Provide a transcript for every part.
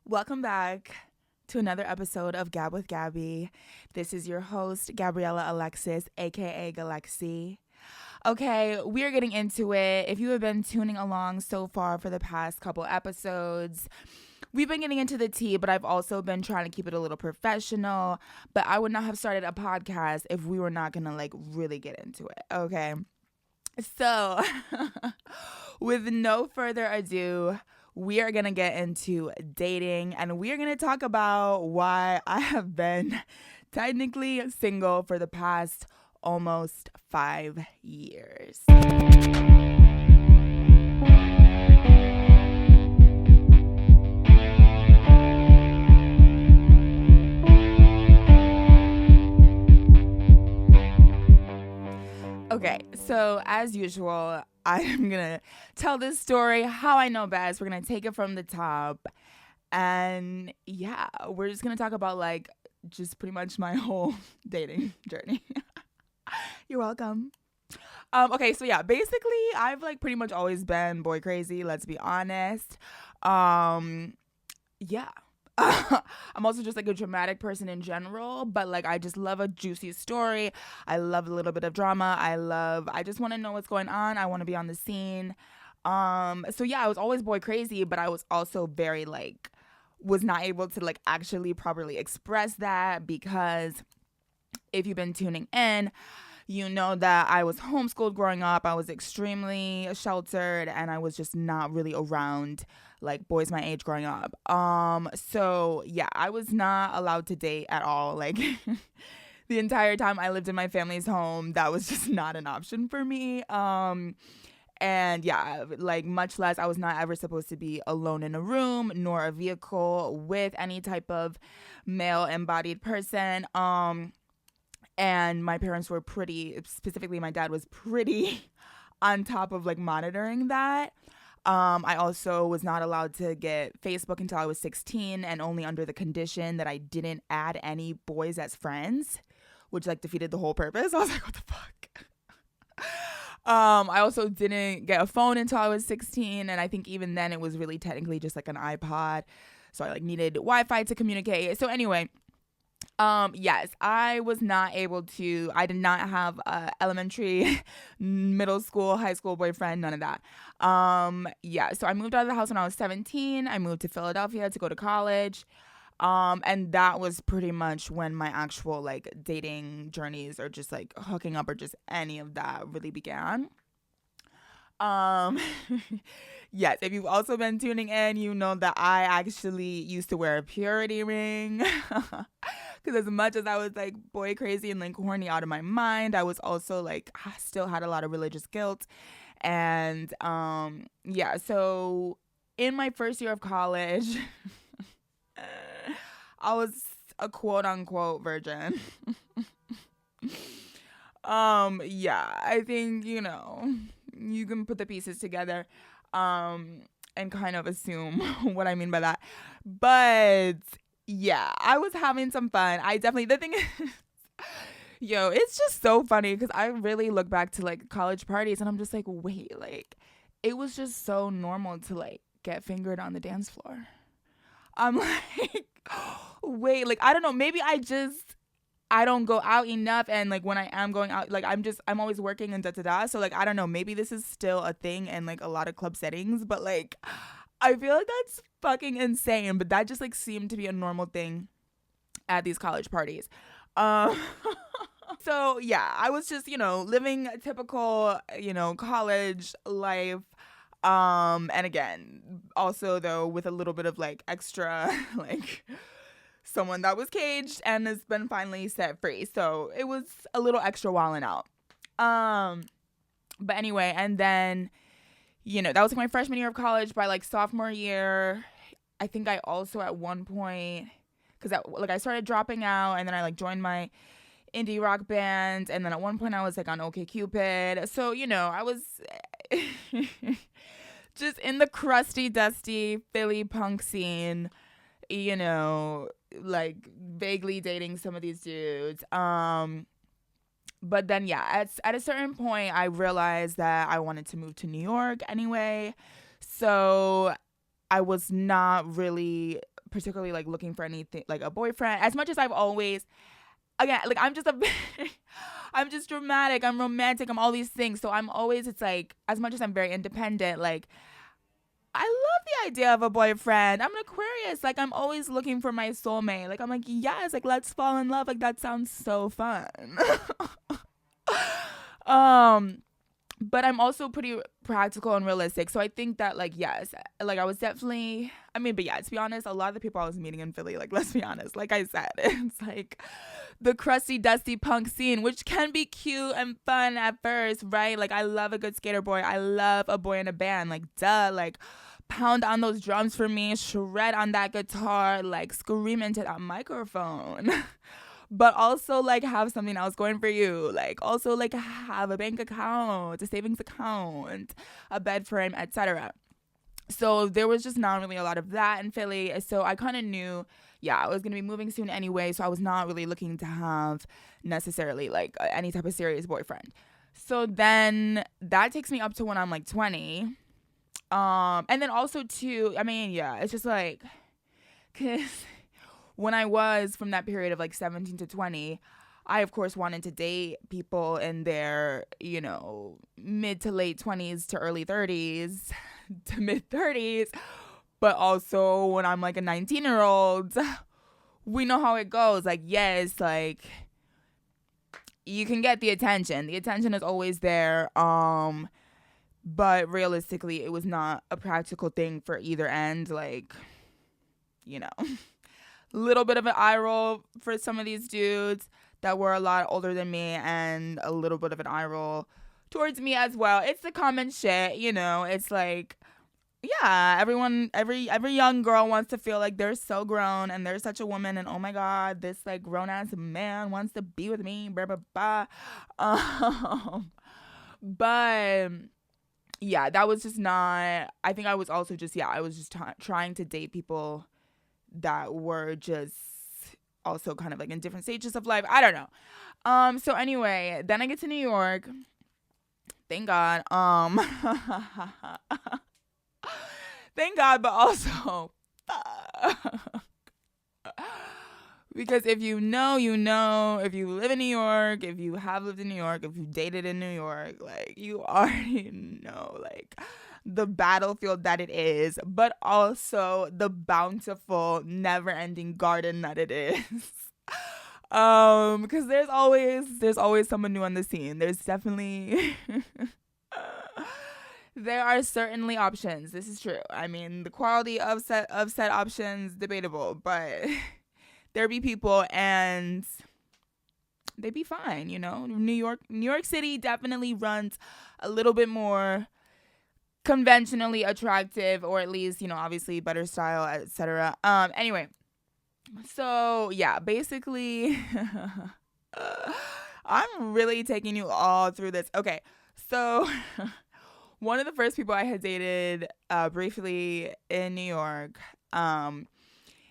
Welcome back to another episode of Gab with Gabby. This is your host, Gabriella Alexis, aka Galaxy. Okay, we are getting into it. If you have been tuning along so far for the past couple episodes, we've been getting into the tea, but I've also been trying to keep it a little professional. But I would not have started a podcast if we were not gonna really get into it. Okay. So, with no further ado, we are going to get into dating and we are going to talk about why I have been technically single for the past almost 5 years. Okay, so as usual, I'm gonna tell this story how I know best. We're gonna take it from the top. And yeah, we're just gonna talk about just pretty much my whole dating journey. You're welcome. Okay, so yeah, basically I've pretty much always been boy crazy, let's be honest. Yeah. I'm also just a dramatic person in general, but I just love a juicy story. I love a little bit of drama. I just want to know what's going on. I want to be on the scene. So yeah, I was always boy crazy, but I was also very was not able to actually properly express that because if you've been tuning in, you know that I was homeschooled growing up. I was extremely sheltered and I was just not really around boys my age growing up. So yeah, I was not allowed to date at all. The entire time I lived in my family's home, that was just not an option for me. And yeah, much less I was not ever supposed to be alone in a room nor a vehicle with any type of male embodied person. And my parents were specifically my dad was pretty on top of monitoring that. I also was not allowed to get Facebook until I was 16 and only under the condition that I didn't add any boys as friends, which defeated the whole purpose. I was like, what the fuck? I also didn't get a phone until I was 16, and I think even then it was really technically just an iPod. So I needed Wi-Fi to communicate. So anyway, yes, I did not have elementary, middle school, high school boyfriend, none of that. Yeah, so I moved out of the house when I was 17. I moved to Philadelphia to go to college. And that was pretty much when my actual dating journeys or just hooking up or just any of that really began. Um, yes, if you've also been tuning in, you know that I actually used to wear a purity ring. Because as much as I was boy crazy and horny out of my mind, I was also I still had a lot of religious guilt. And yeah, so in my first year of college, I was a quote unquote virgin. Yeah, I think, you can put the pieces together and kind of assume what I mean by that. But yeah, I was having some fun. The thing is, yo, it's just so funny because I really look back to college parties and I'm just wait, it was just so normal to get fingered on the dance floor. I'm wait, I don't know, maybe I don't go out enough, and when I am going out, I'm always working and da da da. So I don't know, maybe this is still a thing in a lot of club settings, but I feel that's fucking insane. But that just seemed to be a normal thing at these college parties. Um, so yeah, I was just living a typical college life. And again, also though with a little bit of extra someone that was caged and has been finally set free. So it was a little extra wilding out. But anyway, and then, that was my freshman year of college. By sophomore year, I think I also at one point, because I started dropping out and then I joined my indie rock band. And then at one point I was on OkCupid. So, I was just in the crusty, dusty Philly punk scene, vaguely dating some of these dudes. But then, yeah, at a certain point, I realized that I wanted to move to New York anyway. So I was not really particularly like looking for anything like a boyfriend as much as I've always, again, like I'm just a I'm just dramatic, I'm romantic, I'm all these things. So I'm always, it's like, as much as I'm very independent, like I love the idea of a boyfriend. I'm an Aquarius. Like, I'm always looking for my soulmate. Like, I'm like, yes, like, let's fall in love. Like, that sounds so fun. um, but I'm also pretty practical and realistic. So I think that, like, yes, like, I was definitely, I mean, but yeah, to be honest, a lot of the people I was meeting in Philly, like, let's be honest, like I said, it's like the crusty, dusty punk scene, which can be cute and fun at first, right? Like, I love a good skater boy. I love a boy in a band. Like, duh, like, pound on those drums for me, shred on that guitar, like, scream into that microphone. But also, like, have something else going for you. Like, also, like, have a bank account, a savings account, a bed frame, etc. So there was just not really a lot of that in Philly. So I kind of knew, yeah, I was going to be moving soon anyway. So I was not really looking to have necessarily like any type of serious boyfriend. So then that takes me up to when I'm like 20. And then also too, I mean, yeah, it's just like, 'cause when I was from that period of like 17 to 20, I of course wanted to date people in their, you know, mid to late 20s to early 30s to mid 30s. But also when I'm like a 19-year-old, we know how it goes. Like, yes, like you can get the attention. The attention is always there. But realistically, it was not a practical thing for either end. Like, you know, little bit of an eye roll for some of these dudes that were a lot older than me, and a little bit of an eye roll towards me as well. It's the common shit, you know. It's like, yeah, every young girl wants to feel like they're so grown and they're such a woman, and oh my god, this like grown ass man wants to be with me, blah blah blah. But yeah, that was just not. I think I was also just, yeah, I was just trying to date people that were just also kind of like in different stages of life. I don't know. So anyway, then I get to New York. Thank God. Thank God, but also because if you know, you know. If you live in New York, if you have lived in New York, if you dated in New York, like you already know, like the battlefield that it is, but also the bountiful, never-ending garden that it is. Because there's always someone new on the scene. There's definitely there are certainly options. This is true. I mean, the quality of said options debatable, but there be people and they be fine, you know. New York City definitely runs a little bit more conventionally attractive, or at least, you know, obviously better style, etc. Anyway, so yeah, basically I'm really taking you all through this. Okay, so one of the first people I had dated briefly in New York,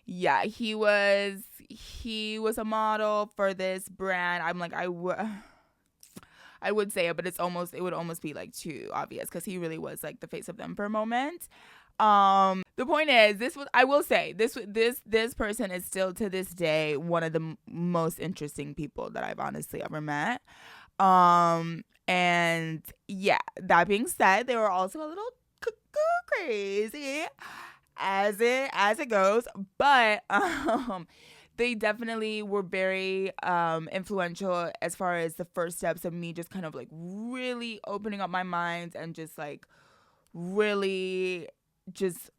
yeah, he was a model for this brand. I'm like, I would say it, but it would almost be like too obvious, because he really was like the face of them for a moment. The point is, I will say this person is still to this day one of the most interesting people that I've honestly ever met. And yeah, that being said, they were also a little crazy, as it goes, but they definitely were very influential as far as the first steps of me just kind of like really opening up my mind, and just like really just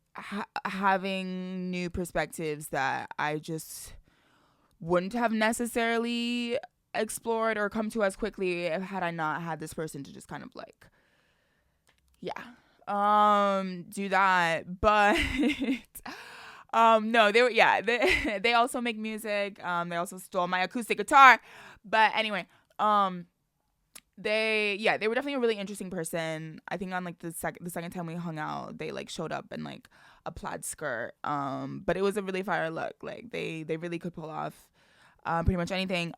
having new perspectives that I just wouldn't have necessarily explored or come to as quickly had I not had this person to just kind of like, yeah, do that. But no, they also make music. They also stole my acoustic guitar. But anyway, they were definitely a really interesting person. I think on like the second time we hung out, they like showed up in like a plaid skirt. But it was a really fire look. Like they really could pull off pretty much anything.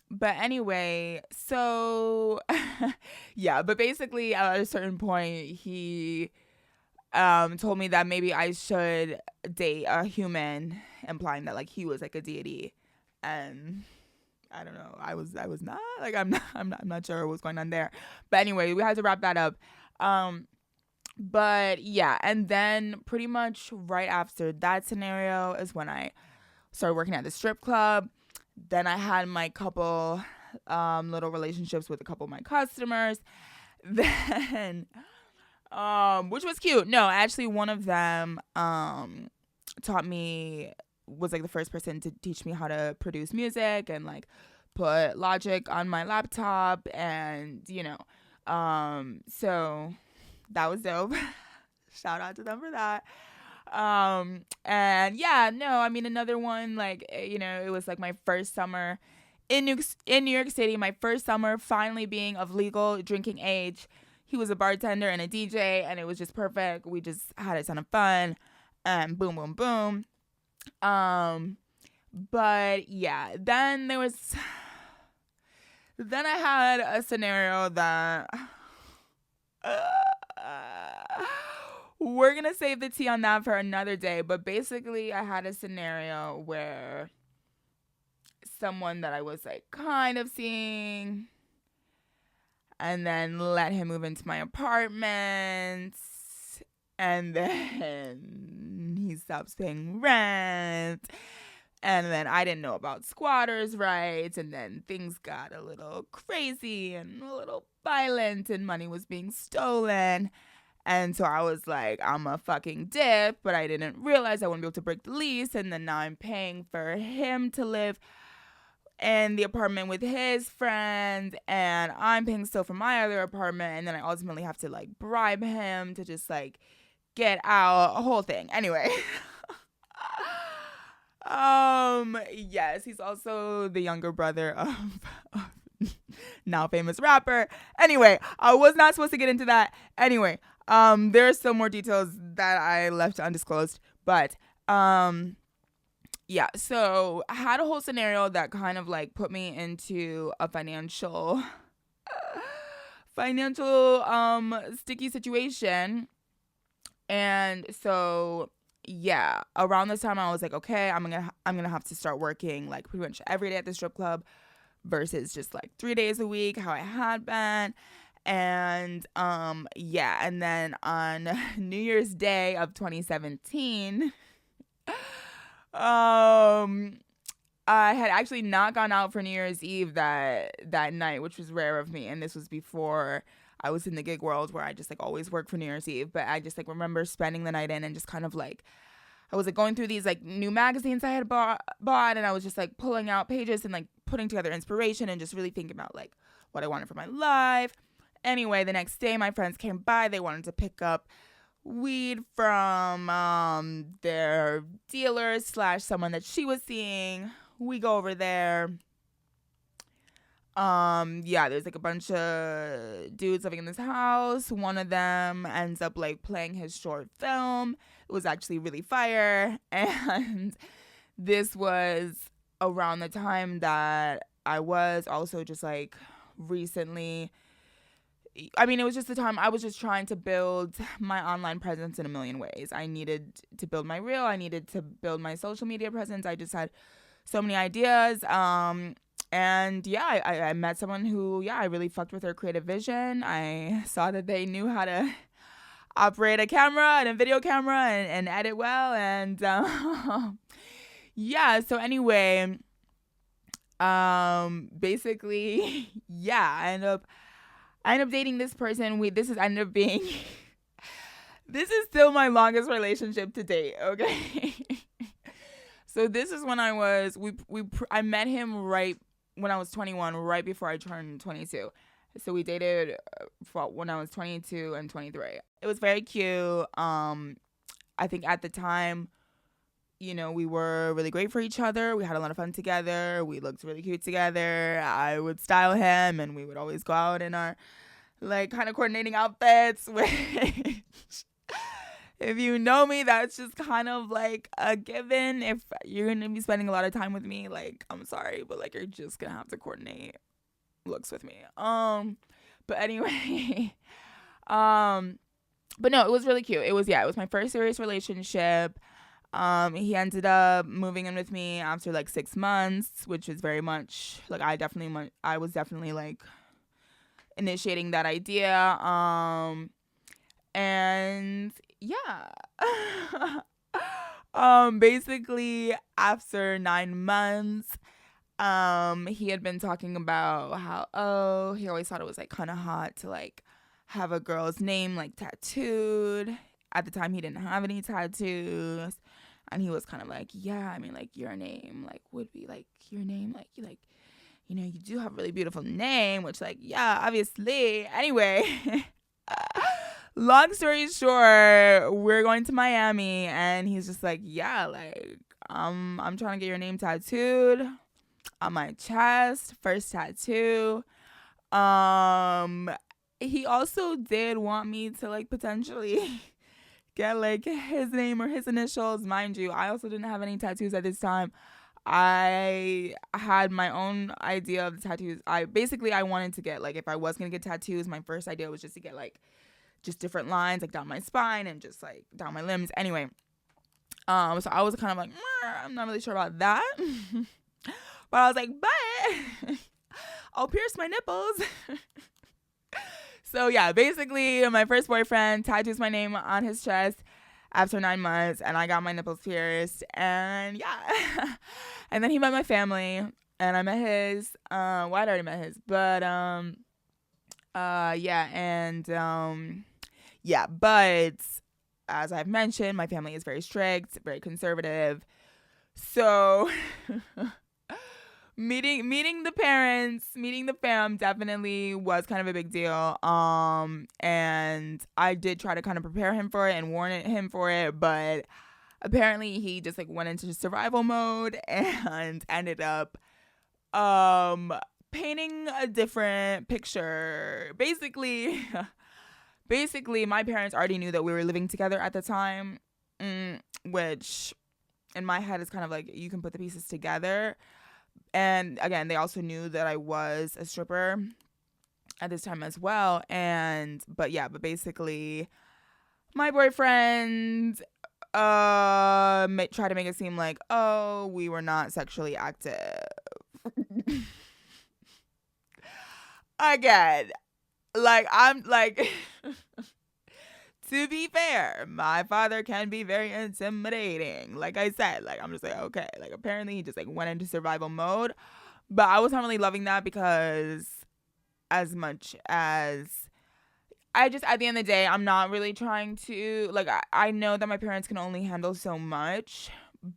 But anyway, so yeah, but basically at a certain point, he told me that maybe I should date a human, implying that like he was like a deity. And I don't know. I was not like I'm not sure what's going on there. But anyway, we had to wrap that up. But yeah, and then pretty much right after that scenario is when I started working at the strip club. Then I had my couple little relationships with a couple of my customers. Then which was cute. No, actually one of them taught me, was like the first person to teach me how to produce music and like put Logic on my laptop, and so that was dope. Shout out to them for that. And yeah, no, I mean, another one, like, it was like my first summer in New York City, my first summer finally being of legal drinking age. He was a bartender and a DJ, and it was just perfect. We just had a ton of fun, and boom, boom, boom. But yeah, then I had a scenario that we're gonna save the tea on that for another day. But basically, I had a scenario where someone that I was like kind of seeing, and then let him move into my apartment, and then he stops paying rent, and then I didn't know about squatters' rights, and then things got a little crazy and a little violent, and money was being stolen. And so I was like, I'm a fucking dip, but I didn't realize I wouldn't be able to break the lease, and then now I'm paying for him to live in the apartment with his friend, and I'm paying still for my other apartment, and then I ultimately have to like bribe him to just like get out, a whole thing. Anyway. Yes, he's also the younger brother of now famous rapper. Anyway, I was not supposed to get into that. Anyway, there are still more details that I left undisclosed, but yeah, so I had a whole scenario that kind of like put me into a financial sticky situation. And so yeah, around this time I was like, okay, I'm gonna have to start working like pretty much every day at the strip club versus just like 3 days a week how I had been. And yeah, and then on New Year's Day of 2017, I had actually not gone out for New Year's Eve that night, which was rare of me, and this was before I was in the gig world where I just like always work for New Year's Eve. But I just like remember spending the night in and just kind of like I was like going through these like new magazines I had bought, and I was just like pulling out pages and like putting together inspiration and just really thinking about like what I wanted for my life. Anyway, the next day my friends came by. They wanted to pick up weed from their dealer / someone that she was seeing. We go over there. Yeah, there's like a bunch of dudes living in this house. One of them ends up like playing his short film. It was actually really fire. And this was around the time that I was also just like recently, I mean, it was just the time I was just trying to build my online presence in a million ways. I needed to build my reel. I needed to build my social media presence. I just had so many ideas. And yeah, I met someone who, yeah, I really fucked with their creative vision. I saw that they knew how to operate a camera and a video camera and edit well. And yeah, so anyway, basically, yeah, I ended up dating this person. This is still my longest relationship to date, okay? So this is when I met him right when I was 21, right before I turned 22. So we dated when I was 22 and 23. It was very cute. I think at the time, we were really great for each other. We had a lot of fun together. We looked really cute together. I would style him, and we would always go out in our like kind of coordinating outfits, which if you know me, that's just kind of like a given. If you're going to be spending a lot of time with me, like, I'm sorry, but like you're just going to have to coordinate looks with me. But anyway, But no, it was really cute. It was my first serious relationship. He ended up moving in with me after like 6 months, which is very much like I was definitely like initiating that idea. And yeah. Basically after 9 months, he had been talking about how he always thought it was like kind of hot to like have a girl's name like tattooed. At the time he didn't have any tattoos, and he was kind of like, yeah, I mean, like your name like would be like your name, like you do have a really beautiful name, which like, yeah, obviously. Anyway, long story short, we're going to Miami, and he's just like, yeah, like I'm trying to get your name tattooed on my chest, first tattoo. He also did want me to like potentially get like his name or his initials. Mind you, I also didn't have any tattoos at this time. I had my own idea of the tattoos. I wanted to get like, if I was gonna get tattoos, my first idea was just to get like just different lines like down my spine and just like down my limbs. Anyway, so I was kind of like, I'm not really sure about that. But I was like, but I'll pierce my nipples. So yeah, basically my first boyfriend tattoos my name on his chest after 9 months, and I got my nipples pierced, and yeah. And then he met my family, and I met his. Well, I'd already met his, but yeah, and yeah, but as I've mentioned, my family is very strict, very conservative. So meeting the parents, meeting the fam definitely was kind of a big deal. And I did try to kind of prepare him for it and warn him for it, but apparently he just like went into survival mode and ended up painting a different picture. Basically my parents already knew that we were living together at the time, which in my head is kind of like, you can put the pieces together. And again, they also knew that I was a stripper at this time as well. But basically my boyfriend tried to make it seem like, oh, we were not sexually active. Again, like, I'm like, to be fair, my father can be very intimidating. Like I said, like, I'm just like, okay. Like, apparently he just like went into survival mode. But I was not really loving that, because as much as I just, at the end of the day, I'm not really trying to, like, I know that my parents can only handle so much,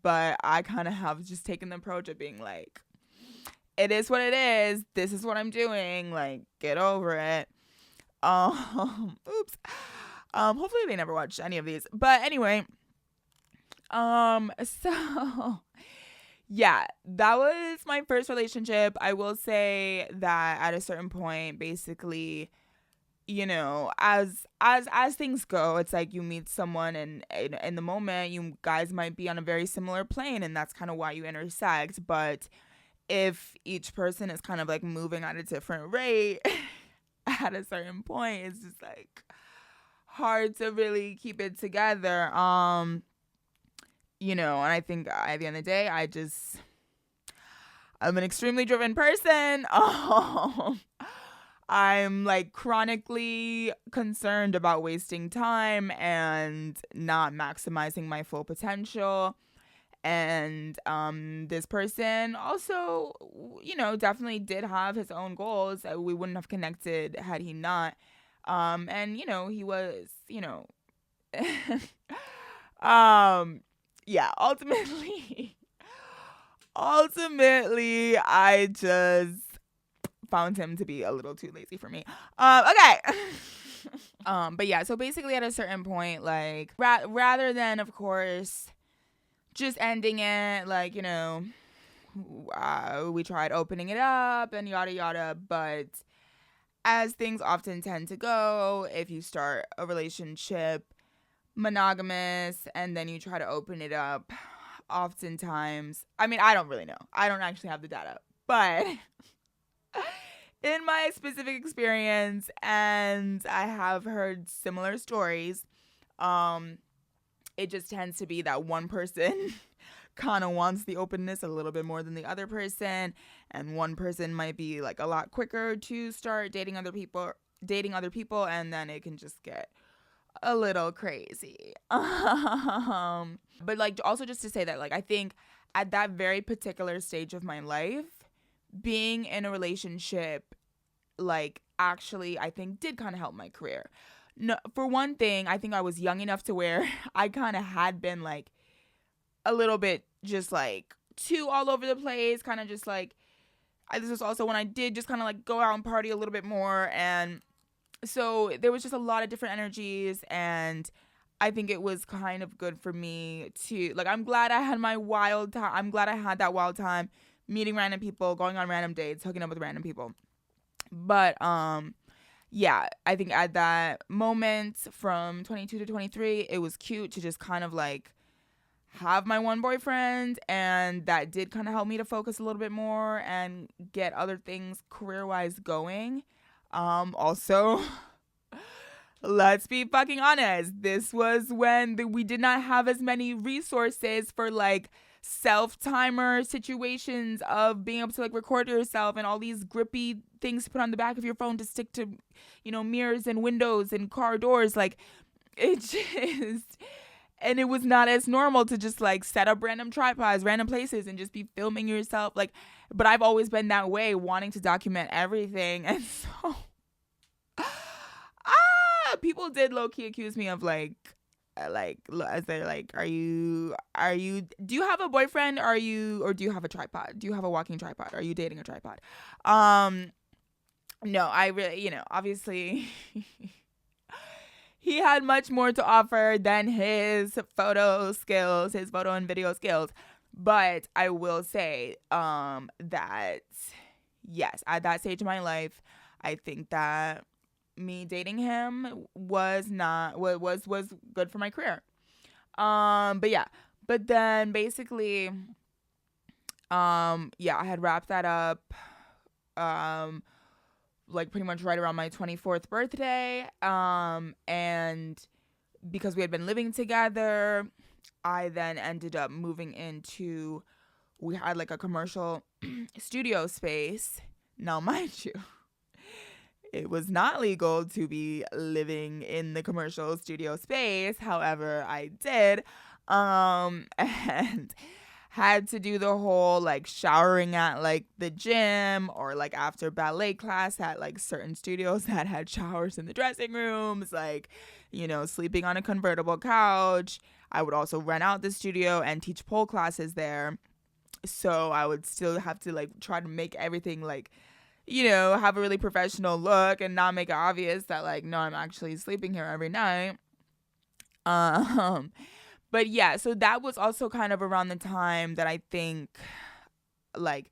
but I kind of have just taken the approach of being like, it is what it is. This is what I'm doing. Like, get over it. Oops. Hopefully they never watch any of these. But anyway, so yeah, that was my first relationship. I will say that at a certain point, basically, you know, as things go, it's like you meet someone, and in the moment, you guys might be on a very similar plane, and that's kind of why you intersect. But if each person is kind of like moving at a different rate, at a certain point, it's just like hard to really keep it together. You know, and I think at the end of the day, I'm an extremely driven person. I'm like chronically concerned about wasting time and not maximizing my full potential. And this person also, you know, definitely did have his own goals. We wouldn't have connected had he not. And, you know, he was, you know, yeah, ultimately, I just found him to be a little too lazy for me. Okay. But yeah, so basically at a certain point, like, rather than, of course, just ending it, like, you know, we tried opening it up and yada yada, but as things often tend to go, if you start a relationship monogamous and then you try to open it up, oftentimes, I mean, I don't really know. I don't actually have the data, but in my specific experience, and I have heard similar stories, It just tends to be that one person kind of wants the openness a little bit more than the other person, and one person might be like a lot quicker to start dating other people, and then it can just get a little crazy. But like, also just to say that, like, I think at that very particular stage of my life, being in a relationship, like, actually, I think did kind of help my career. No, for one thing, I think I was young enough to where I kind of had been like a little bit just like too all over the place, kind of just like, this was also when I did just kind of like go out and party a little bit more, and so there was just a lot of different energies, and I think it was kind of good for me to, like, I'm glad I had my wild time. I'm glad I had that wild time meeting random people, going on random dates, hooking up with random people. But yeah, I think at that moment from 22 to 23, it was cute to just kind of like have my one boyfriend, and that did kind of help me to focus a little bit more and get other things career-wise going. Also, let's be fucking honest, this was when we did not have as many resources for like self-timer situations of being able to like record yourself, and all these grippy things to put on the back of your phone to stick to, you know, mirrors and windows and car doors. Like, it just, and it was not as normal to just like set up random tripods, random places, and just be filming yourself. Like, but I've always been that way, wanting to document everything. And so people did low-key accuse me of like as they're like, are you do you have a boyfriend, or do you have a tripod, do you have a walking tripod, are you dating a tripod? No, I really, you know, obviously he had much more to offer than his photo skills, his photo and video skills. But I will say that yes, at that stage of my life, I think that me dating him was good for my career. But yeah, but then basically, yeah, I had wrapped that up, like pretty much right around my 24th birthday. And because we had been living together, I then ended up moving into, we had like a commercial studio space. Now, mind you, it was not legal to be living in the commercial studio space. However, I did, and had to do the whole like showering at like the gym, or like after ballet class at like certain studios that had showers in the dressing rooms, like, you know, sleeping on a convertible couch. I would also rent out the studio and teach pole classes there. So I would still have to like try to make everything like, you know, have a really professional look and not make it obvious that like, no, I'm actually sleeping here every night. But yeah, so that was also kind of around the time that I think like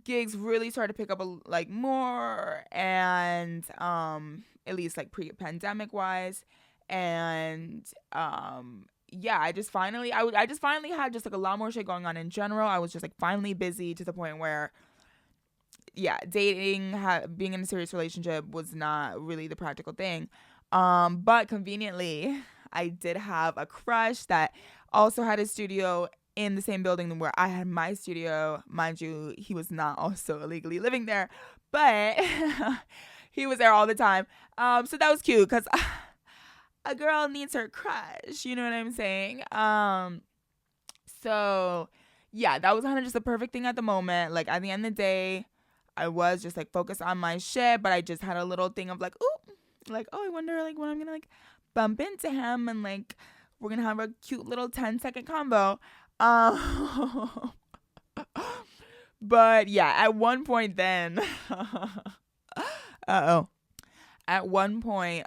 gigs really started to pick up like more, and at least like pre-pandemic wise. And yeah, I just finally had just like a lot more shit going on in general. I was just like finally busy to the point where, yeah, dating, being in a serious relationship was not really the practical thing. But conveniently, I did have a crush that also had a studio in the same building where I had my studio. Mind you, he was not also illegally living there, but he was there all the time. So that was cute, because a girl needs her crush, you know what I'm saying? So yeah, that was kind of just the perfect thing at the moment. Like, at the end of the day, I was just like focused on my shit, but I just had a little thing of like, ooh, like, oh, I wonder like when I'm gonna like bump into him, and like we're gonna have a cute little 10-second combo. But yeah, at one point then, at one point,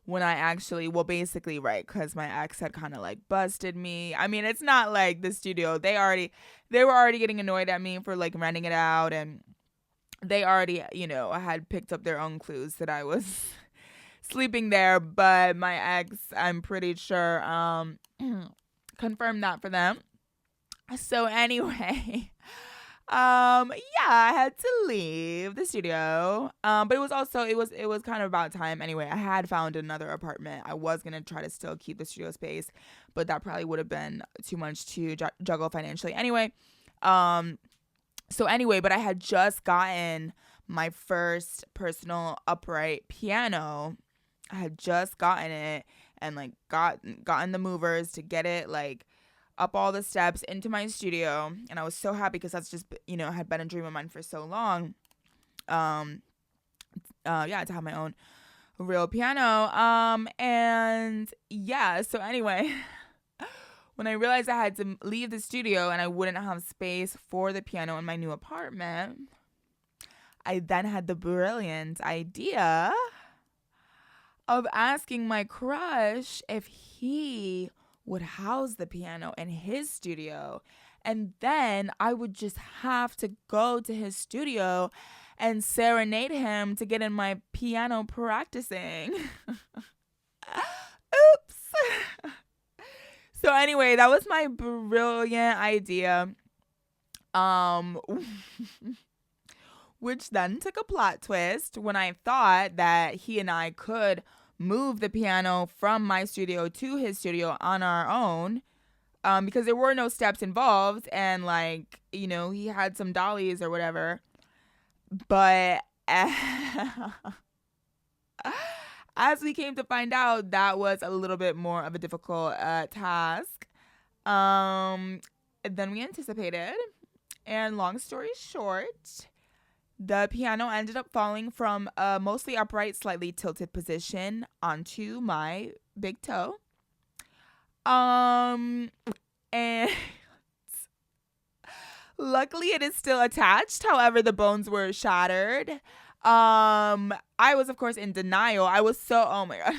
when I actually, well, basically, right, because my ex had kind of like busted me. I mean, it's not like the studio, they were already getting annoyed at me for like renting it out, and they already, you know, had picked up their own clues that I was sleeping there. But my ex, I'm pretty sure, confirmed that for them. So anyway, Yeah, I had to leave the studio. But it was kind of about time anyway. I had found another apartment. I was gonna try to still keep the studio space, but that probably would have been too much to juggle financially. Anyway, um, but I had just gotten my first personal upright piano. I had just gotten it and like gotten the movers to get it like up all the steps into my studio, and I was so happy because that's just had been a dream of mine for so long. Um, yeah, to have my own real piano. And yeah, so anyway, when I realized I had to leave the studio and I wouldn't have space for the piano in my new apartment, I then had the brilliant idea of asking my crush if he would house the piano in his studio. And then I would just have to go to his studio and serenade him to get in my piano practicing. Oops. So anyway, that was my brilliant idea. Which then took a plot twist when I thought that he and I could move the piano from my studio to his studio on our own, because there were no steps involved, and like, he had some dollies or whatever. But as we came to find out, that was a little bit more of a difficult task than we anticipated. And long story short, the piano ended up falling from a mostly upright, slightly tilted position onto my big toe. And luckily it is still attached. However, the bones were shattered. I was, of course, in denial. I was oh my God.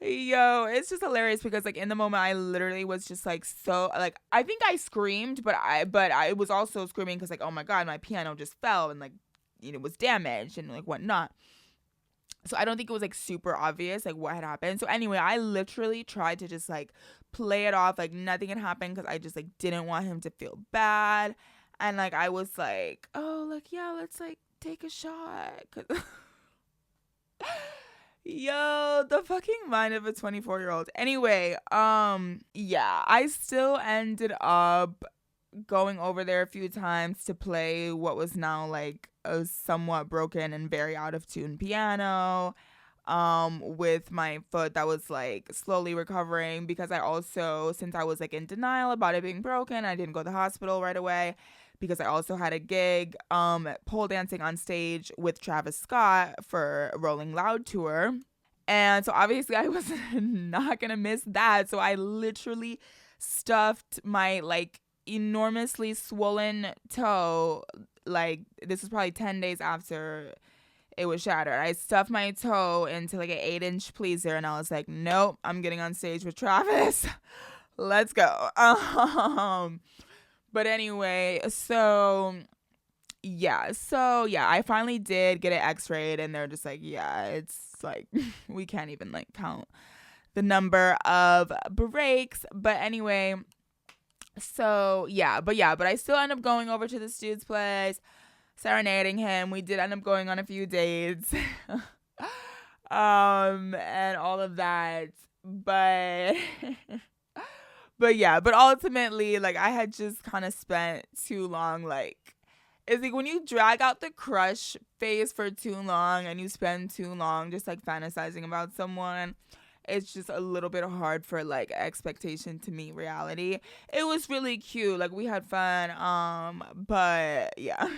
Yo, it's just hilarious because like in the moment I literally was just like so like I think I screamed, but I was also screaming because like, oh my God, my piano just fell and like was damaged and like whatnot. So I don't think it was like super obvious like what had happened. So anyway, I literally tried to just like play it off like nothing had happened because I just like didn't want him to feel bad. And like I was like, oh, like, yeah, let's like take a shot. Yo, the fucking mind of a 24-year-old. Anyway, yeah, I still ended up going over there a few times to play what was now like a somewhat broken and very out of tune piano, with my foot that was like slowly recovering, because I also, since I was like in denial about it being broken, I didn't go to the hospital right away because I also had a gig pole dancing on stage with Travis Scott for Rolling Loud tour. And so obviously I was not going to miss that. So I literally stuffed my like enormously swollen toe. Like this was probably 10 days after it was shattered. I stuffed my toe into like an 8-inch pleaser and I was like, nope, I'm getting on stage with Travis. Let's go. But anyway, so yeah, I finally did get it x-rayed and they're just like, yeah, it's like we can't even like count the number of breaks. But anyway, so yeah, but I still end up going over to this dude's place, serenading him. We did end up going on a few dates. And all of that. But but ultimately, like, I had just kind of spent too long, like, it's like when you drag out the crush phase for too long and you spend too long just, like, fantasizing about someone, it's just a little bit hard for, like, expectation to meet reality. It was really cute. Like, we had fun, but, yeah.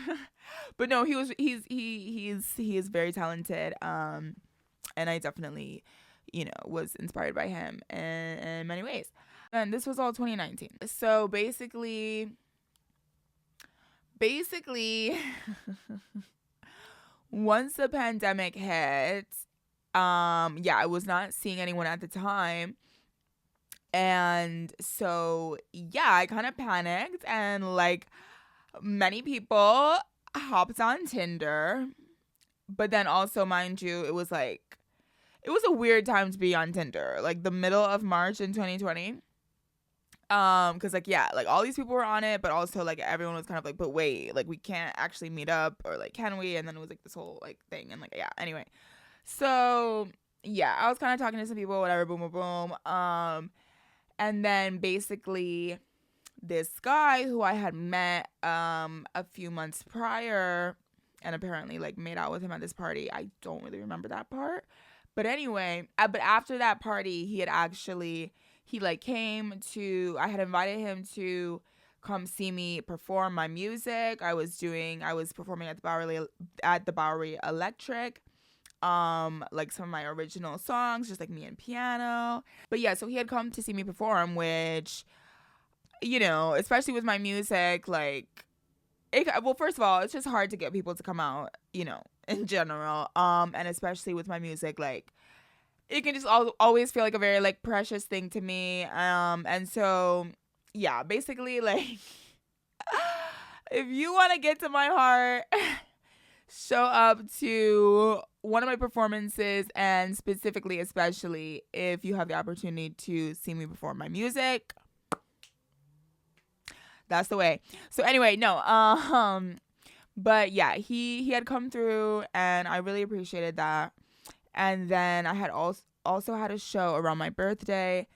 But no, he is very talented, and I definitely, was inspired by him in many ways. And this was all 2019. So basically once the pandemic hit, I was not seeing anyone at the time. And so, yeah, I kind of panicked and like many people hopped on Tinder. But then also, mind you, it was a weird time to be on Tinder, like the middle of March in 2020. Because like, yeah, like all these people were on it, but also like everyone was kind of like, but wait, like we can't actually meet up, or like can we? And then it was like this whole like thing, and like, yeah, anyway. So yeah, I was kind of talking to some people, whatever, boom boom boom. And then basically this guy who I had met a few months prior, and apparently like made out with him at this party. I don't really remember that part. But anyway, but after that party, he like came to, I had invited him to come see me perform my music. I was performing at the Bowery Electric. Like some of my original songs, just like me and piano. But yeah, so he had come to see me perform, which, you know, especially with my music, like, well, first of all, it's just hard to get people to come out, you know, in general. And especially with my music, like, it can just always feel like a very like precious thing to me. And so yeah, basically, like, if you want to get to my heart, show up to one of my performances, and specifically, especially if you have the opportunity to see me perform my music. That's the way. So anyway, no, but yeah, he had come through, and I really appreciated that. And then I had also had a show around my birthday,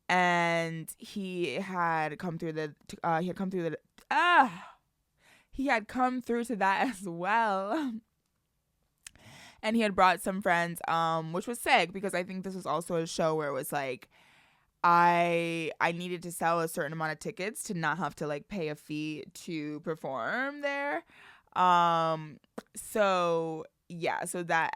and he had come through to that as well. And he had brought some friends, which was sick, because I think this was also a show where it was like I needed to sell a certain amount of tickets to not have to like pay a fee to perform there. So yeah, so that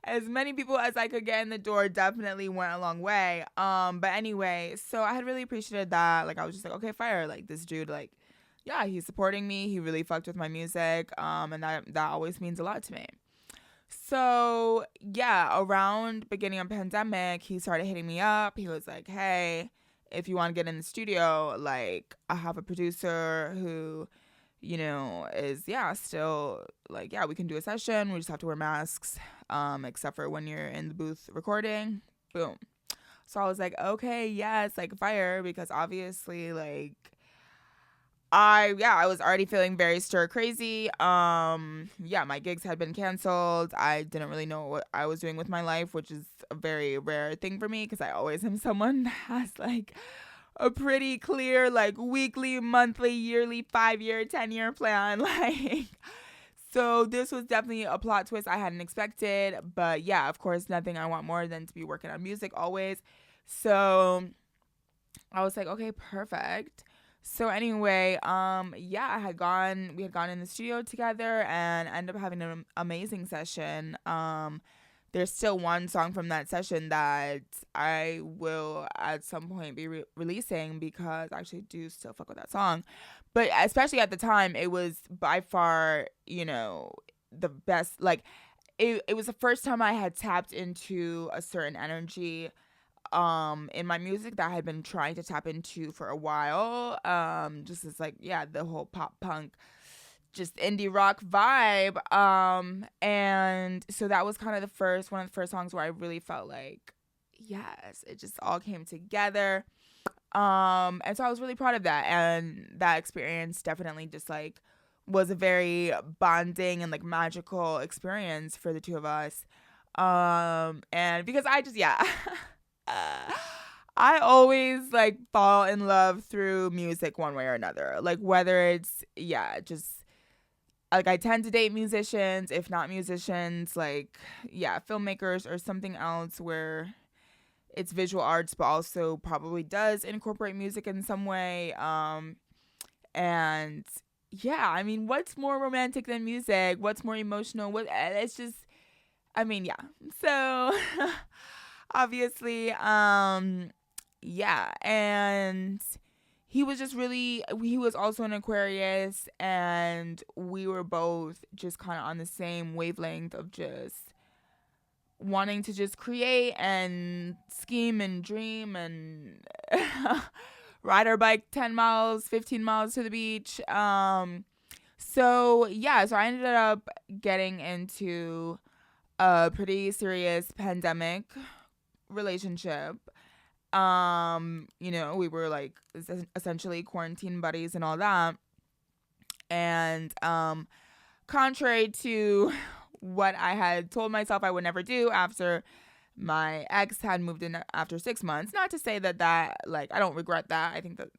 as many people as I could get in the door definitely went a long way. But anyway, so I had really appreciated that. Like, I was just like, okay, fire. Like, this dude, like, yeah, he's supporting me. He really fucked with my music. And that always means a lot to me. So yeah, around beginning of pandemic, he started hitting me up. He was like, hey, if you want to get in the studio, like, I have a producer who, you know, is, yeah, still like, yeah, we can do a session. We just have to wear masks, except for when you're in the booth recording. Boom. So I was like, okay, yes, like, fire, because obviously, like, I was already feeling very stir crazy. Yeah, my gigs had been canceled. I didn't really know what I was doing with my life, which is a very rare thing for me, because I always am someone that has like a pretty clear like weekly, monthly, yearly, 5-year, 10-year plan. Like, so this was definitely a plot twist I hadn't expected. But yeah, of course, nothing I want more than to be working on music always. So I was like, okay, perfect. So anyway, yeah, we had gone in the studio together and ended up having an amazing session. There's still one song from that session that I will at some point be releasing, because I actually do still fuck with that song. But especially at the time, it was by far, you know, the best. Like, it was the first time I had tapped into a certain energy in my music that I had been trying to tap into for a while. Just as like, yeah, the whole pop punk, just indie rock vibe. And so that was kind of one of the first songs where I really felt like, yes, it just all came together. And so I was really proud of that. And that experience definitely just like was a very bonding and like magical experience for the two of us. And because I just, yeah. I always like fall in love through music one way or another. Like, whether it's, yeah, just like I tend to date musicians, if not musicians, like, yeah, filmmakers or something else where it's visual arts, but also probably does incorporate music in some way. And yeah, I mean, what's more romantic than music? What's more emotional? It's just, I mean, yeah. So obviously, yeah, and he was also an Aquarius, and we were both just kind of on the same wavelength of just wanting to just create and scheme and dream and ride our bike 10 miles, 15 miles to the beach. So yeah, so I ended up getting into a pretty serious pandemic relationship. We were like essentially quarantine buddies and all that. And contrary to what I had told myself I would never do after my ex had moved in after 6 months, not to say that like I don't regret that. I think that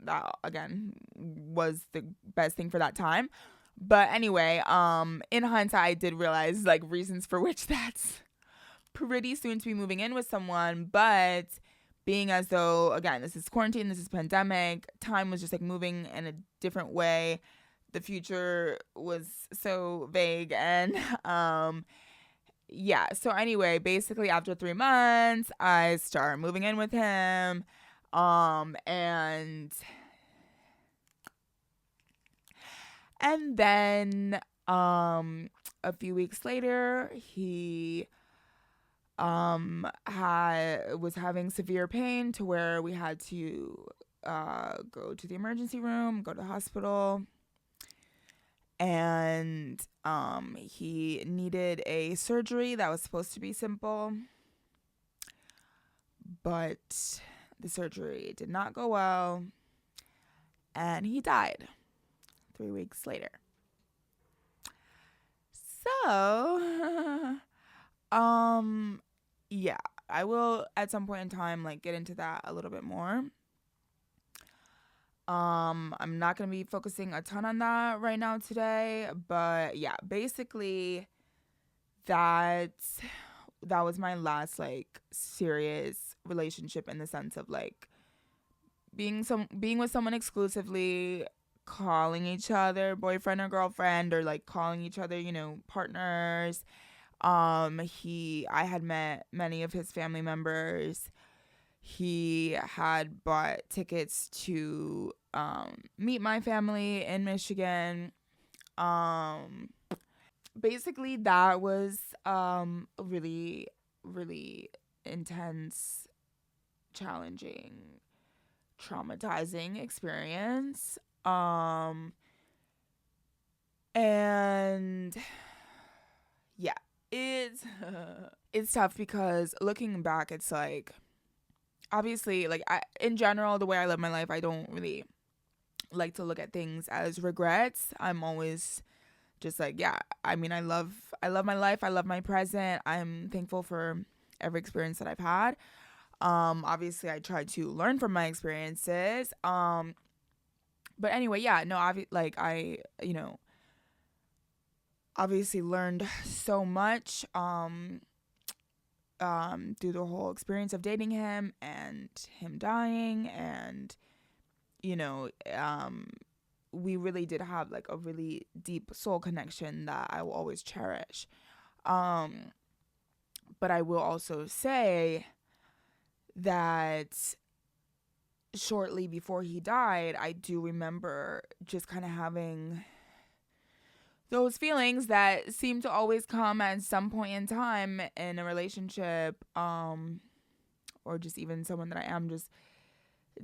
again was the best thing for that time. But anyway, in hindsight, I did realize like reasons for which that's pretty soon to be moving in with someone. But being as though, again, this is quarantine, this is pandemic, time was just like moving in a different way. The future was so vague. And yeah, so anyway, basically after 3 months, I start moving in with him. And then a few weeks later, he was having severe pain to where we had to go to the emergency room, go to the hospital, and he needed a surgery that was supposed to be simple, but the surgery did not go well, and he died 3 weeks later. So yeah, I will at some point in time like get into that a little bit more. I'm not going to be focusing a ton on that right now today, but yeah, basically that was my last like serious relationship, in the sense of like being with someone exclusively, calling each other boyfriend or girlfriend, or like calling each other, partners. I had met many of his family members. He had bought tickets to meet my family in Michigan. Basically that was a really, really intense, challenging, traumatizing experience. And yeah, it's tough because looking back, it's like, obviously, like in general, the way I live my life, I don't really like to look at things as regrets. I'm always just like, yeah, I mean, I love my life. I love my present. I'm thankful for every experience that I've had. Obviously I try to learn from my experiences. But anyway, yeah, no, I obviously learned so much through the whole experience of dating him and him dying. And we really did have like a really deep soul connection that I will always cherish. But I will also say that shortly before he died, I do remember just kind of having those feelings that seem to always come at some point in time in a relationship, or just even someone that I am just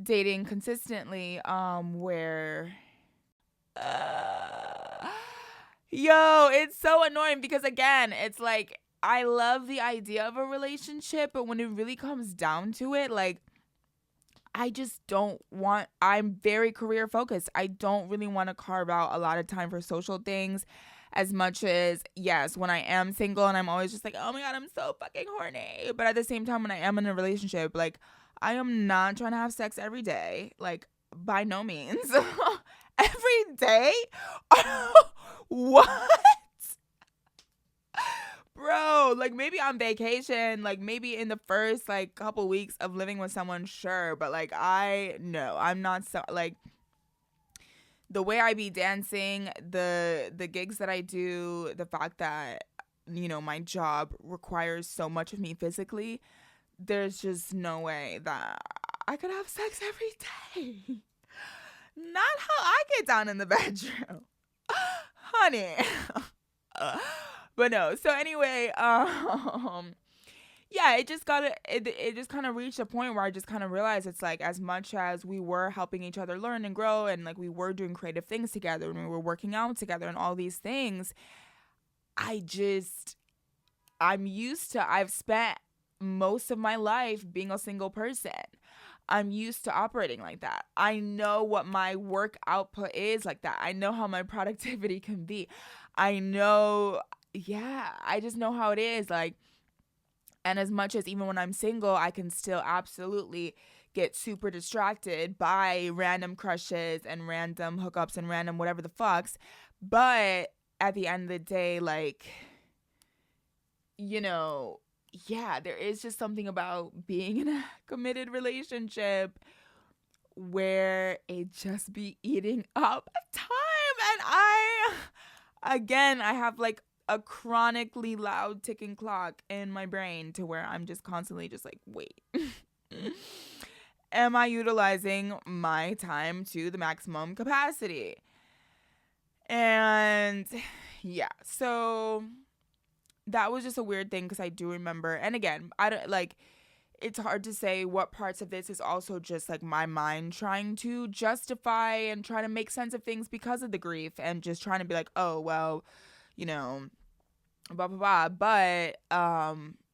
dating consistently, where yo, it's so annoying because, again, it's like I love the idea of a relationship, but when it really comes down to it, like, I'm very career focused. I don't really want to carve out a lot of time for social things, as much as, yes, when I am single and I'm always just like, oh my God, I'm so fucking horny. But at the same time, when I am in a relationship, like, I am not trying to have sex every day. Like, by no means. Every day? What? Bro, like maybe on vacation, like maybe in the first like couple weeks of living with someone, sure, but like I'm not so like the way I be dancing, the gigs that I do, the fact that my job requires so much of me physically, there's just no way that I could have sex every day. Not how I get down in the bedroom. Honey. But no. So anyway, yeah, it just kind of reached a point where I just kind of realized it's like, as much as we were helping each other learn and grow, and like we were doing creative things together and we were working out together and all these things, I've spent most of my life being a single person. I'm used to operating like that. I know what my work output is like that. I know how my productivity can be. I know, yeah, I just know how it is. Like, and as much as even when I'm single, I can still absolutely get super distracted by random crushes and random hookups and random whatever the fucks. But at the end of the day, like, you know, yeah, there is just something about being in a committed relationship where it just be eating up time. And I have like a chronically loud ticking clock in my brain to where I'm just constantly just like, wait, am I utilizing my time to the maximum capacity? And yeah, so that was just a weird thing because I do remember, and again, I don't like, it's hard to say what parts of this is also just like my mind trying to justify and try to make sense of things because of the grief and just trying to be like, oh, well, you know, blah, blah, blah. But,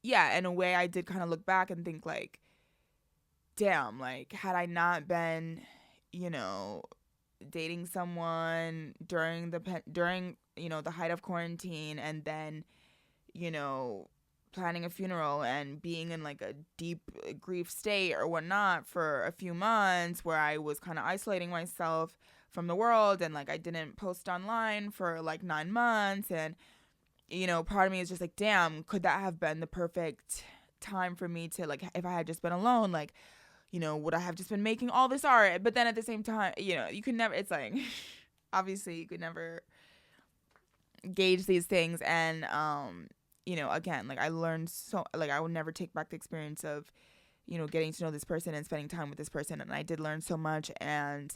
yeah, in a way I did kind of look back and think like, damn, like had I not been, you know, dating someone during the height of quarantine and then, you know, planning a funeral and being in like a deep grief state or whatnot for a few months where I was kind of isolating myself from the world and like I didn't post online for like 9 months, and you know, part of me is just like, damn, could that have been the perfect time for me to like, if I had just been alone, like, you know, would I have just been making all this art? But then at the same time, you know, you could never, it's like obviously you could never gauge these things. And you know, again, like I learned so, like I would never take back the experience of, you know, getting to know this person and spending time with this person, and I did learn so much. And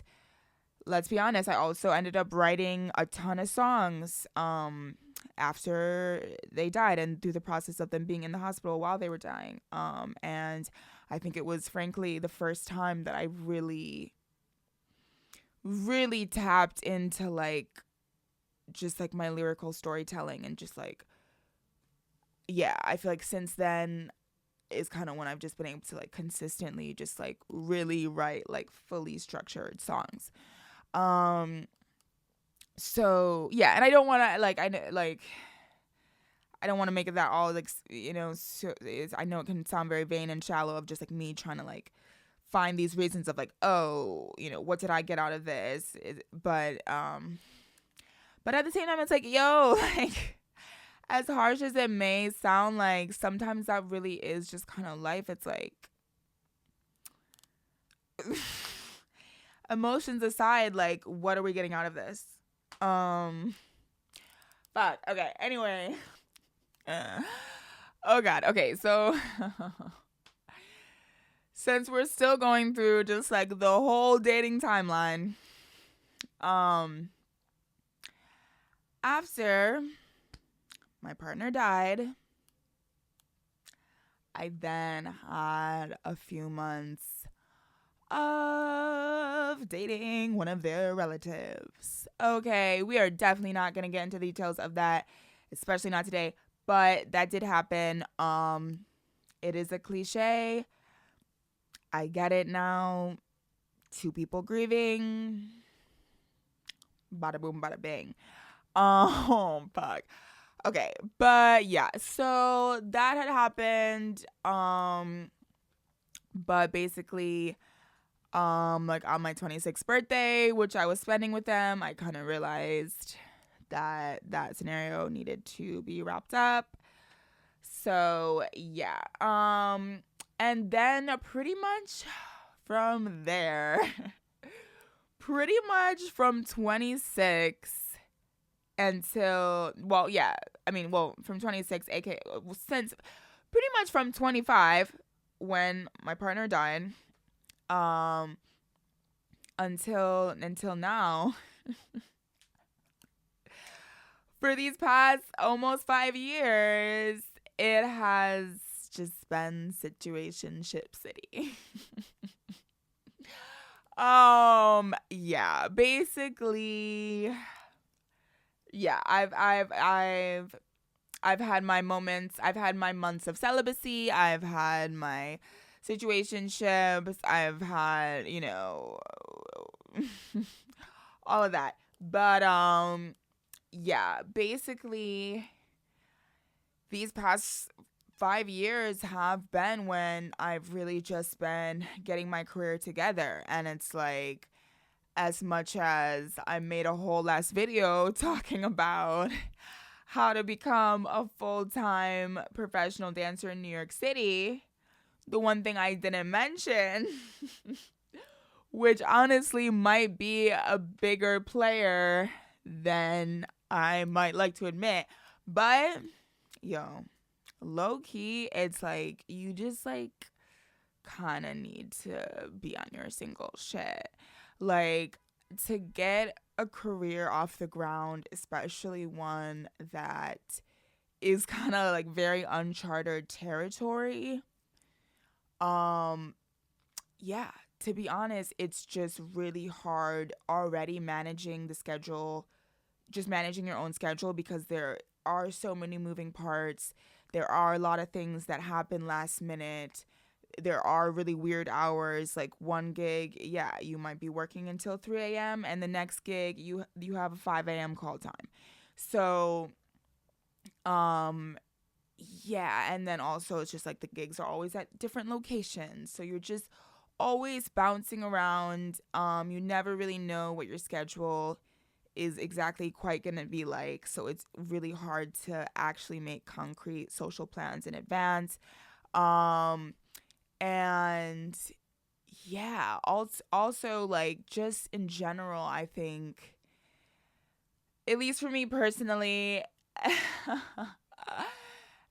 let's be honest, I also ended up writing a ton of songs after they died and through the process of them being in the hospital while they were dying. And I think it was frankly the first time that I really really tapped into like just like my lyrical storytelling, and just like, yeah, I feel like since then is kind of when I've just been able to like consistently just like really write like fully structured songs. So yeah, and I don't want to I don't want to make it that all like, you know, so I know it can sound very vain and shallow of just like me trying to like find these reasons of like, oh, you know, what did I get out of this? But at the same time, it's like, yo, like, as harsh as it may sound, like, sometimes that really is just kind of life. It's like, emotions aside, like, what are we getting out of this? Fuck. Okay. Anyway. Oh, God. Okay. So, since we're still going through just, like, the whole dating timeline, after my partner died, I then had a few months of dating one of their relatives. Okay, we are definitely not going to get into the details of that, especially not today, but that did happen. It is a cliche. I get it now. 2 people grieving. Bada boom, bada bing. Fuck. Okay, but yeah, so that had happened. But basically, like on my 26th birthday, which I was spending with them, I kind of realized that that scenario needed to be wrapped up. So yeah, and then pretty much from there, pretty much from 26 until, well, yeah, I mean, well, from 26, aka since pretty much from 25 when my partner died, until now. For these past almost 5 years, it has just been situationship city. Yeah, basically, yeah, I've had my moments. I've had my months of celibacy. I've had my situationships. I've had, all of that. But yeah, basically these past 5 years have been when I've really just been getting my career together. And it's like, as much as I made a whole last video talking about how to become a full-time professional dancer in New York City, the one thing I didn't mention, which honestly might be a bigger player than I might like to admit, but yo, low key, it's like you just like kind of need to be on your single shit. Like, to get a career off the ground, especially one that is kind of like very uncharted territory. Yeah, to be honest, it's just really hard already managing the schedule, just managing your own schedule, because there are so many moving parts. There are a lot of things that happen last minute. There are really weird hours. Like one gig, yeah, you might be working until 3 a.m. and the next gig you have a 5 a.m. call time. So yeah, and then also it's just like the gigs are always at different locations. So you're just always bouncing around. You never really know what your schedule is exactly quite going to be like. So it's really hard to actually make concrete social plans in advance. And yeah, also like just in general, I think, at least for me personally,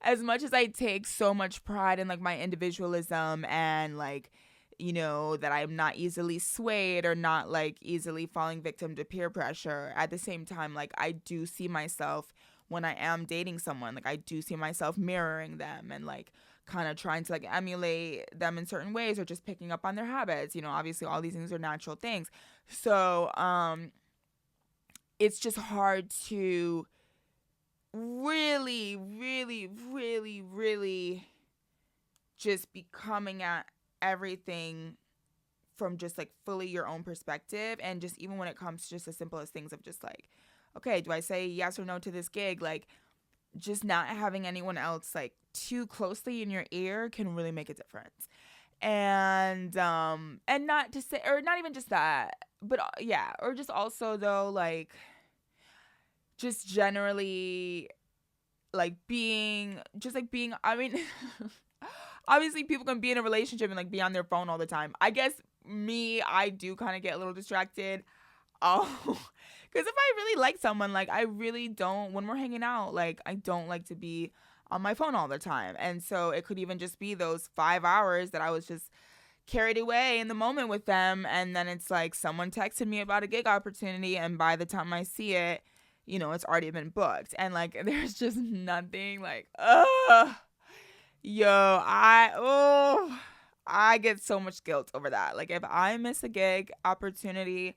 as much as I take so much pride in like my individualism and like, that I'm not easily swayed or not like easily falling victim to peer pressure, at the same time, like I do see myself when I am dating someone, like I do see myself mirroring them and like kind of trying to like emulate them in certain ways or just picking up on their habits. Obviously all these things are natural things. So it's just hard to really, really, really, really just be coming at everything from just like fully your own perspective. And just even when it comes to just as simple as things of just like, okay, do I say yes or no to this gig? Like, just not having anyone else like too closely in your ear can really make a difference. And not to say, or not even just that, but yeah, or just also though, like just generally like being I mean obviously people can be in a relationship and like be on their phone all the time. I guess I do kind of get a little distracted. Oh, because if I really like someone, like I really don't, when we're hanging out, like I don't like to be on my phone all the time. And so it could even just be those 5 hours that I was just carried away in the moment with them. And then it's like someone texted me about a gig opportunity. And by the time I see it, it's already been booked. And like, there's just nothing like, I get so much guilt over that. Like if I miss a gig opportunity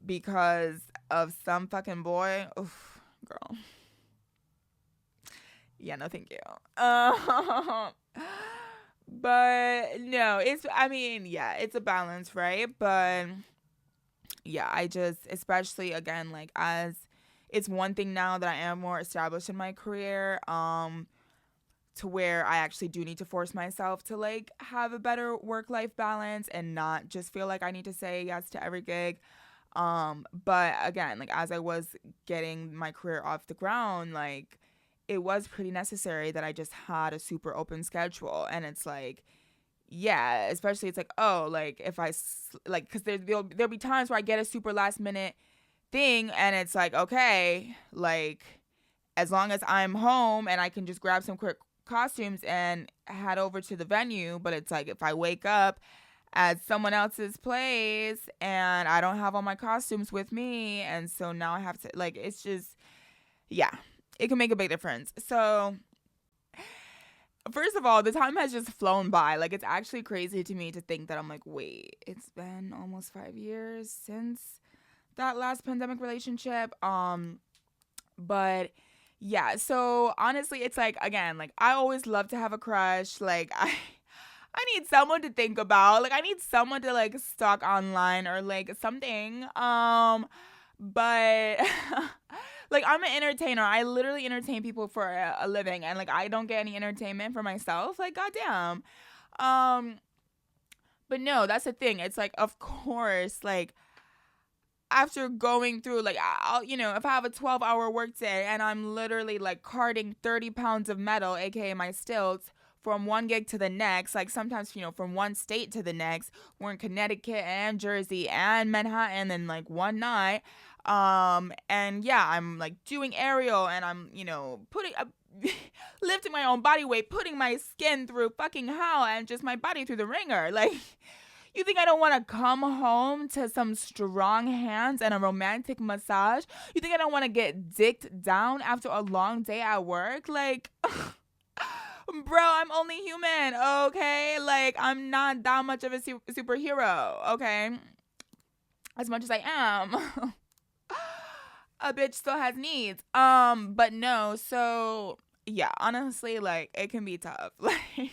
because of some fucking boy, oof, girl. Yeah, no, thank you. But no, it's a balance, right? But yeah, I just, especially again, like as it's one thing now that I am more established in my career, to where I actually do need to force myself to like have a better work-life balance and not just feel like I need to say yes to every gig. But again, like as I was getting my career off the ground, like it was pretty necessary that I just had a super open schedule. And it's like, yeah, especially it's like, oh, like if like, cause there'll be times where I get a super last minute thing and it's like, okay, like as long as I'm home and I can just grab some quick costumes and head over to the venue. But it's like if I wake up at someone else's place and I don't have all my costumes with me, and so now I have to, like, it's just, yeah, it can make a big difference. So first of all, the time has just flown by. Like, it's actually crazy to me to think that I'm like, wait, it's been almost 5 years since that last pandemic relationship. But yeah, so honestly, it's like, again, like I always love to have a crush. Like I need someone to think about. Like, I need someone to like stalk online or like something. But like, I'm an entertainer. I literally entertain people for a living, and like I don't get any entertainment for myself. Like, goddamn. Um, but no, that's the thing. It's like, of course, like after going through like I'll, if I have a 12-hour workday and I'm literally like carting 30 pounds of metal, aka my stilts, from one gig to the next, like sometimes, from one state to the next. We're in Connecticut and Jersey and Manhattan in like one night. And yeah, I'm like doing aerial, and I'm, putting lifting my own body weight, putting my skin through fucking hell, and just my body through the ringer. Like, you think I don't want to come home to some strong hands and a romantic massage? You think I don't want to get dicked down after a long day at work? Like, bro, I'm only human, okay? Like, I'm not that much of a superhero, okay? As much as I am. A bitch still has needs. But no, so yeah, honestly, like, it can be tough. Like,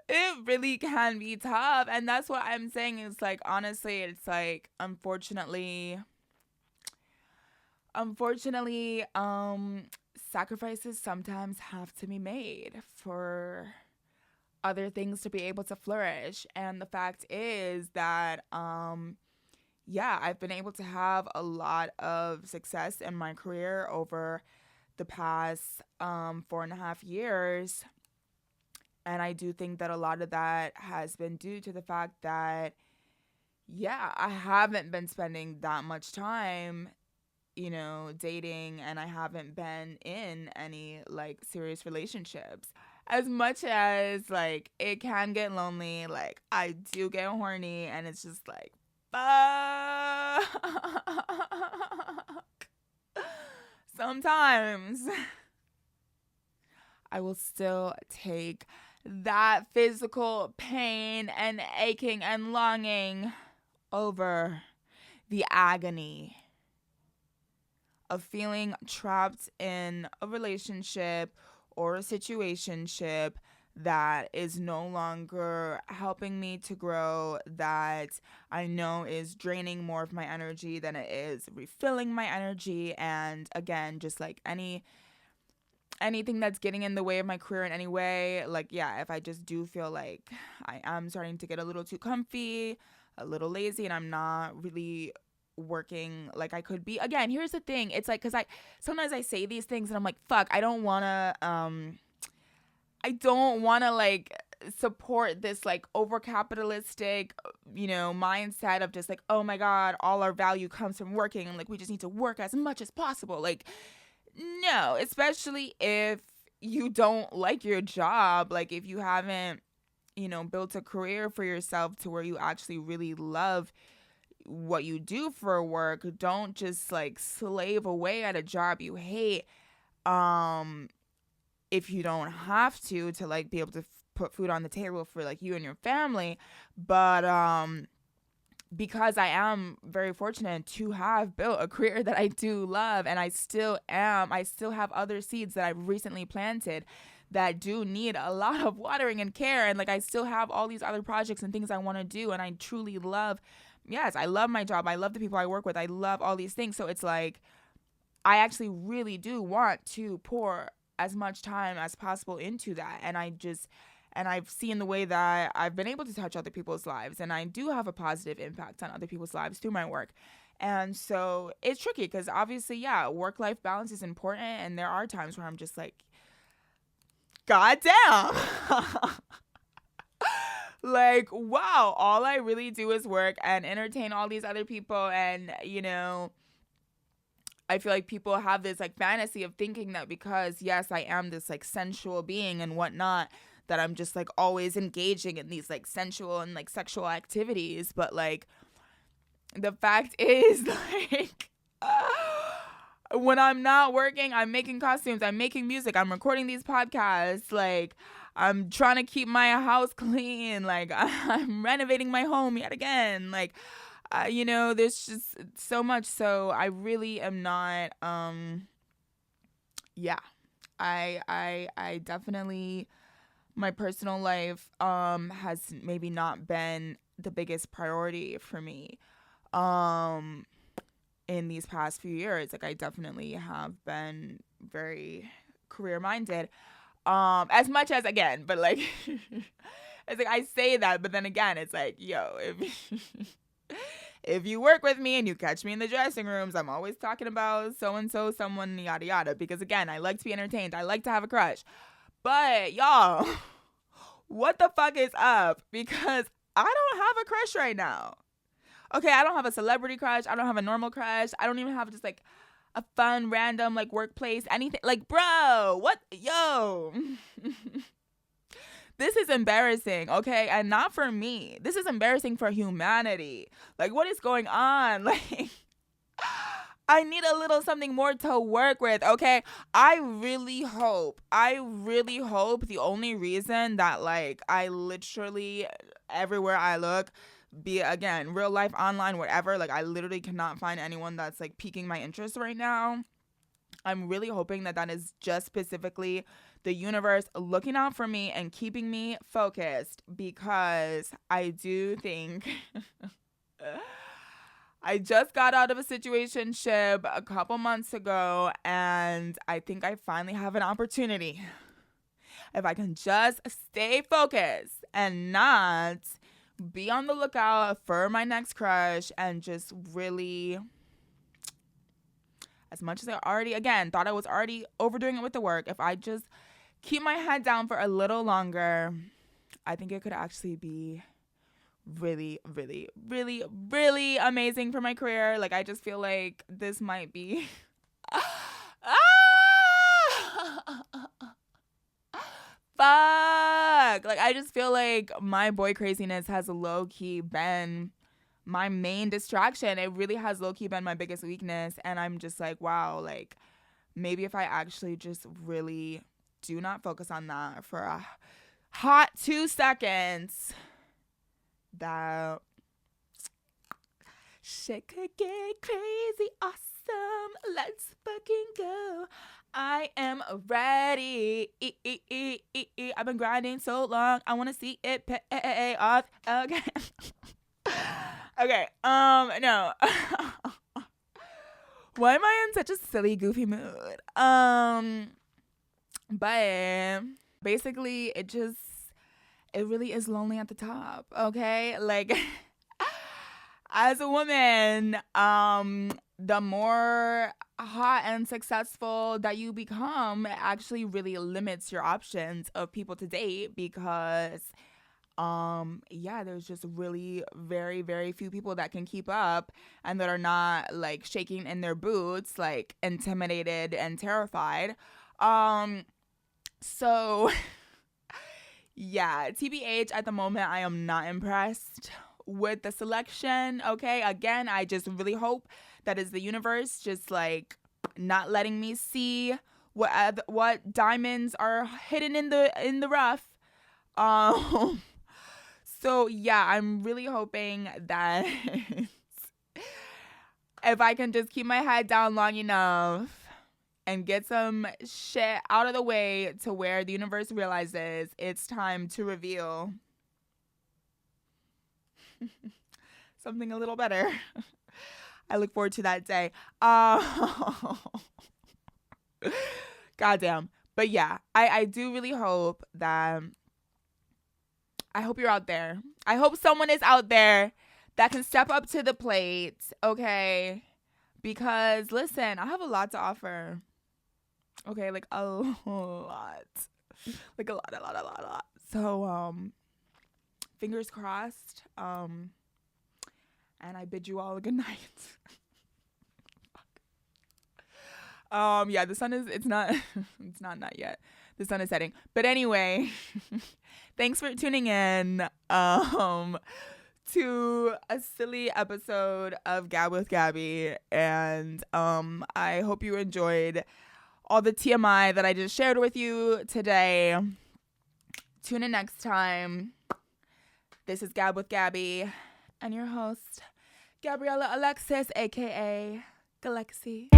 it really can be tough. And that's what I'm saying is like, honestly, it's like, unfortunately, sacrifices sometimes have to be made for other things to be able to flourish. And the fact is that, yeah, I've been able to have a lot of success in my career over the past 4.5 years. And I do think that a lot of that has been due to the fact that, yeah, I haven't been spending that much time, dating, and I haven't been in any like serious relationships. As much as like it can get lonely, like I do get horny, and it's just like, fuck. Sometimes I will still take that physical pain and aching and longing over the agony of feeling trapped in a relationship or a situationship that is no longer helping me to grow, that I know is draining more of my energy than it is refilling my energy. And again, just like anything that's getting in the way of my career in any way, like, yeah, if I just do feel like I am starting to get a little too comfy, a little lazy, and I'm not really working like I could be. Again, here's the thing. It's like, because sometimes I say these things and I'm like, fuck, I don't want to like support this like over capitalistic, mindset of just like, oh my God, all our value comes from working, and like we just need to work as much as possible. Like, no, especially if you don't like your job, like if you haven't, built a career for yourself to where you actually really love what you do for work. Don't just like slave away at a job you hate, if you don't have to like be able to put food on the table for like you and your family. But because I am very fortunate to have built a career that I do love, and I still have other seeds that I've recently planted that do need a lot of watering and care, and like I still have all these other projects and things I want to do, and I truly love, yes, I love my job, I love the people I work with, I love all these things. So it's like, I actually really do want to pour as much time as possible into that. And I've seen the way that I've been able to touch other people's lives, and I do have a positive impact on other people's lives through my work. And so it's tricky because obviously, yeah, work-life balance is important, and there are times where I'm just like, God damn. Like, wow, all I really do is work and entertain all these other people. And, I feel like people have this like fantasy of thinking that because, yes, I am this like sensual being and whatnot, that I'm just like always engaging in these like sensual and like sexual activities. But like, the fact is, like, when I'm not working, I'm making costumes, I'm making music, I'm recording these podcasts, like, I'm trying to keep my house clean, like, I'm renovating my home yet again, like, there's just so much. So I really am not, yeah, I definitely, my personal life has maybe not been the biggest priority for me in these past few years. Like, I definitely have been very career minded. As much as, again, but like it's like I say that, but then again, it's like, yo, if you work with me and you catch me in the dressing rooms, I'm always talking about so and so, someone, yada yada, because again, I like to be entertained. I like to have a crush. But y'all, what the fuck is up? Because I don't have a crush right now. Okay, I don't have a celebrity crush. I don't have a normal crush. I don't even have just like a fun, random, like workplace, anything. Like, bro, what? Yo. This is embarrassing, okay? And not for me. This is embarrassing for humanity. Like, what is going on? Like, I need a little something more to work with, okay? I really hope the only reason that, like, I literally, everywhere I look, be it, again, real life, online, whatever, like, I literally cannot find anyone that's, like, piquing my interest right now. I'm really hoping that is just specifically the universe looking out for me and keeping me focused, because I do think I just got out of a situationship a couple months ago, and I think I finally have an opportunity. If I can just stay focused and not be on the lookout for my next crush, and just really, as much as I already, again, thought I was already overdoing it with the work, if I just keep my head down for a little longer, I think it could actually be really, really, really, really amazing for my career. Like, I just feel like this might be fuck. Like, I just feel like my boy craziness has low-key been my main distraction. It really has low-key been my biggest weakness. And I'm just like, wow, like, maybe if I actually just really do not focus on that for a hot 2 seconds, that shit could get crazy awesome. Let's fucking go. I am ready. I've been grinding so long. I want to see it pay off. Okay. Okay. No. Why am I in such a silly, goofy mood? But basically, it really is lonely at the top. Okay. Like, as a woman, the more hot and successful that you become, it actually really limits your options of people to date, because there's just really very, very few people that can keep up and that are not like shaking in their boots, like intimidated and terrified. So yeah, TBH, at the moment, I am not impressed with the selection. Okay, again, I just really hope that is the universe just like not letting me see what diamonds are hidden in the rough. So yeah, I'm really hoping that if I can just keep my head down long enough and get some shit out of the way to where the universe realizes it's time to reveal something a little better. I look forward to that day. Goddamn. But yeah, I do really hope that, I hope you're out there. I hope someone is out there that can step up to the plate, okay? Because, listen, I have a lot to offer. Okay, like a lot. Like a lot. So, fingers crossed. And I bid you all a good night. Yeah, the sun is, it's not night yet. The sun is setting. But anyway, thanks for tuning in to a silly episode of Gab with Gabby. And I hope you enjoyed all the TMI that I just shared with you today. Tune in next time. This is Gab with Gabby and your host, Gabriella Alexis, aka Galaxy.